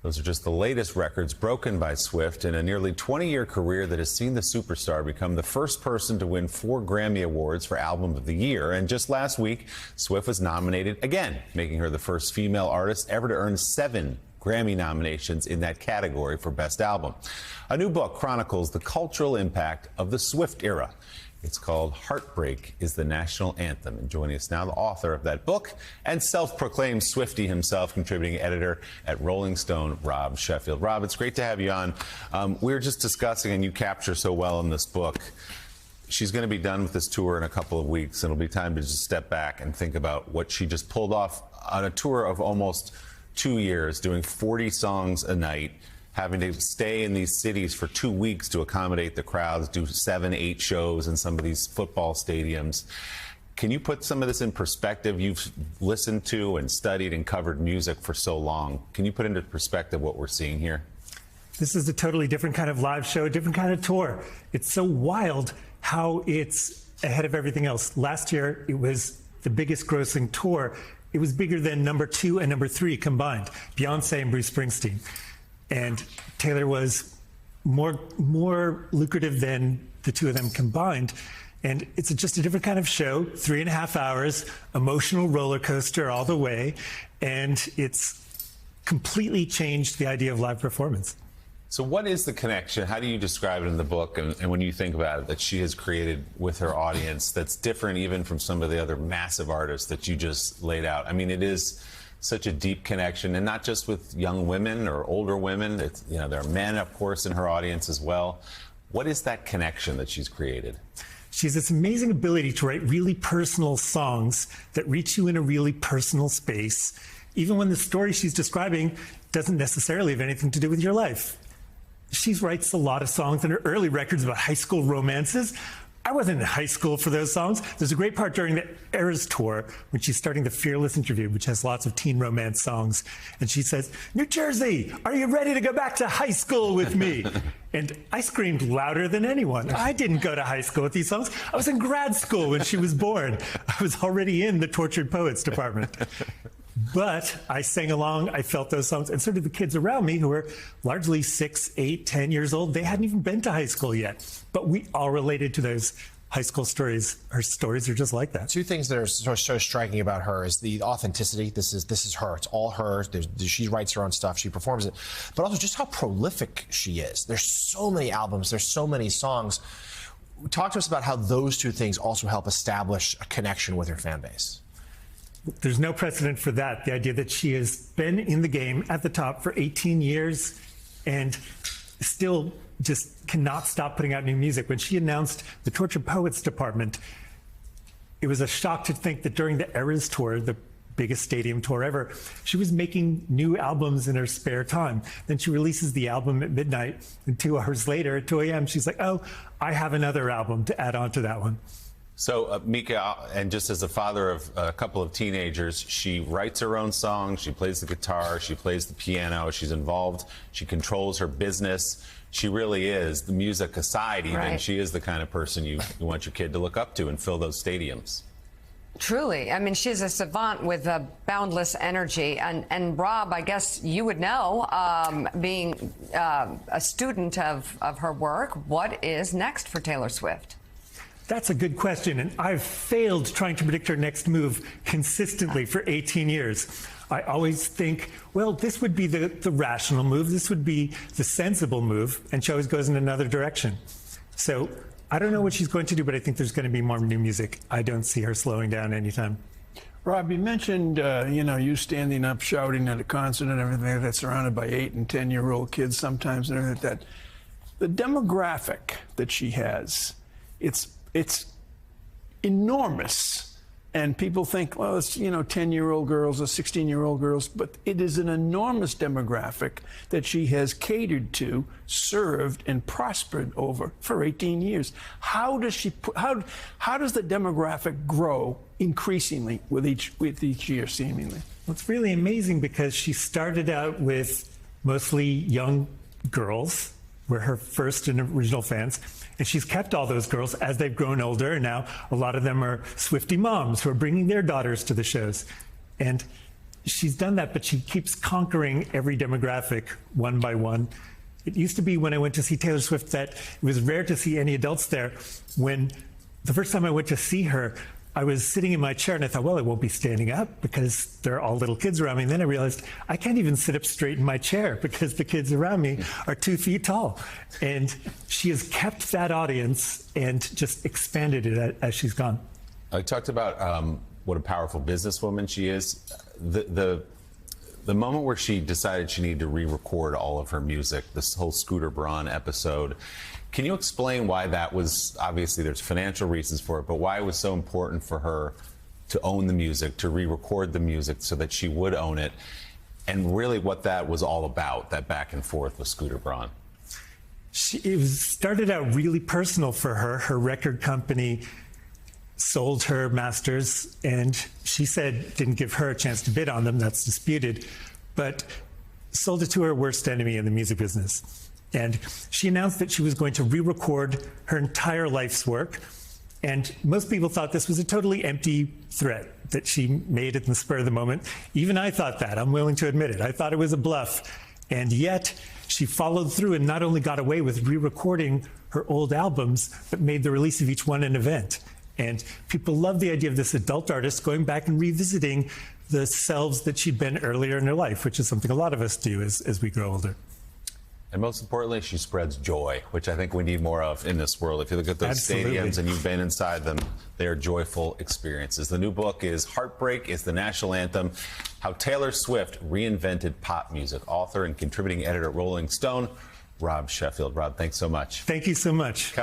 Those are just the latest records broken by Swift in a nearly 20-year career that has seen the superstar become the first person to win 4 Grammy Awards for Album of the Year. And just last week, Swift was nominated again, making her the first female artist ever to earn 7 Grammy nominations in that category for Best Album. A new book chronicles the cultural impact of the Swift era. It's called Heartbreak is the National Anthem. And joining us now, the author of that book and self-proclaimed Swiftie himself, contributing editor at Rolling Stone, Rob Sheffield. Rob, it's great to have you on. We were just discussing, and you capture so well in this book, she's going to be done with this tour in a couple of weeks, and it'll be time to just step back and think about what she just pulled off on a tour of almost 2 years, doing 40 songs a night, having to stay in these cities for 2 weeks to accommodate the crowds, do 7, 8 shows in some of these football stadiums. Can you put some of this in perspective? You've listened to and studied and covered music for so long. Can you put into perspective what we're seeing here? This is a totally different kind of live show, a different kind of tour. It's so wild how it's ahead of everything else. Last year, it was the biggest grossing tour. It was bigger than number 2 and number 3 combined, Beyonce and Bruce Springsteen. And Taylor was more lucrative than the 2 of them combined. And it's just a different kind of show, 3.5 hours, emotional roller coaster all the way. And it's completely changed the idea of live performance. So what is the connection? How do you describe it in the book? And when you think about it, that she has created with her audience that's different even from some of the other massive artists that you just laid out? I mean, it is such a deep connection, and not just with young women or older women. It's, you know, there are men, of course, in her audience as well. What is that connection that she's created? She has this amazing ability to write really personal songs that reach you in a really personal space, even when the story she's describing doesn't necessarily have anything to do with your life. She writes a lot of songs in her early records about high school romances. I wasn't in high school for those songs. There's a great part during the Eras tour when she's starting the Fearless interview, which has lots of teen romance songs. And she says, "New Jersey, are you ready to go back to high school with me?" And I screamed louder than anyone. I didn't go to high school with these songs. I was in grad school when she was born. I was already in the Tortured Poets department. But I sang along, I felt those songs, and so did the kids around me who were largely 6, 8, 10 years old. They hadn't even been to high school yet. But we all related to those high school stories. Her stories are just like that. 2 things that are so striking about her is the authenticity. This is her. It's all her. She writes her own stuff. She performs it. But also just how prolific she is. There's so many albums. There's so many songs. Talk to us about how those 2 things also help establish a connection with her fan base. There's no precedent for that. The idea that she has been in the game at the top for 18 years and still just cannot stop putting out new music. When she announced the Tortured Poets department, it was a shock to think that during the Eras tour, the biggest stadium tour ever, she was making new albums in her spare time. Then she releases the album at midnight, and 2 hours later, at 2 a.m., she's like, "Oh, I have another album to add on to that one." So, Mika, and just as a father of a couple of teenagers, she writes her own songs, she plays the guitar, she plays the piano, she's involved, she controls her business. She really is, the music aside even, right. She is the kind of person you want your kid to look up to and fill those stadiums. Truly. I mean, she's a savant with a boundless energy. And Rob, I guess you would know, being a student of her work, what is next for Taylor Swift? That's a good question, and I've failed trying to predict her next move consistently for 18 years. I always think, well, this would be the rational move, this would be the sensible move, and she always goes in another direction. So I don't know what she's going to do, but I think there's going to be more new music. I don't see her slowing down anytime. Rob, you mentioned, you standing up, shouting at a concert and everything that's surrounded by 8- and 10-year-old kids sometimes and everything like that. The demographic that she has, it's enormous, and people think, well, it's 10-year-old girls or 16-year-old girls, but it is an enormous demographic that she has catered to, served, and prospered over for 18 years. How does the demographic grow increasingly with each year, seemingly? Well, it's really amazing because she started out with mostly young girls, were her first and original fans. And she's kept all those girls as they've grown older, and now a lot of them are Swiftie moms who are bringing their daughters to the shows. And she's done that, but she keeps conquering every demographic one by one. It used to be when I went to see Taylor Swift that it was rare to see any adults there. When the first time I went to see her, I was sitting in my chair and I thought, well, I won't be standing up because there are all little kids around me. And then I realized I can't even sit up straight in my chair because the kids around me are 2 feet tall. And she has kept that audience and just expanded it as she's gone. I talked about what a powerful businesswoman she is. The moment where she decided she needed to re-record all of her music, this whole Scooter Braun episode, can you explain why that was? Obviously there's financial reasons for it, but why it was so important for her to own the music, to re-record the music so that she would own it, and really what that was all about, that back and forth with Scooter Braun? It started out really personal for her. Her record company sold her masters, and she said didn't give her a chance to bid on them. That's disputed, but sold it to her worst enemy in the music business. And she announced that she was going to re-record her entire life's work. And most people thought this was a totally empty threat that she made at the spur of the moment. Even I thought that. I'm willing to admit it. I thought it was a bluff. And yet she followed through and not only got away with re-recording her old albums, but made the release of each one an event. And people love the idea of this adult artist going back and revisiting the selves that she'd been earlier in her life, which is something a lot of us do as we grow older. And most importantly, she spreads joy, which I think we need more of in this world. If you look at those Absolutely. stadiums and you've been inside them, they are joyful experiences. The new book is Heartbreak is the National Anthem, How Taylor Swift Reinvented Pop Music. Author and contributing editor at Rolling Stone, Rob Sheffield. Rob, thanks so much. Thank you so much.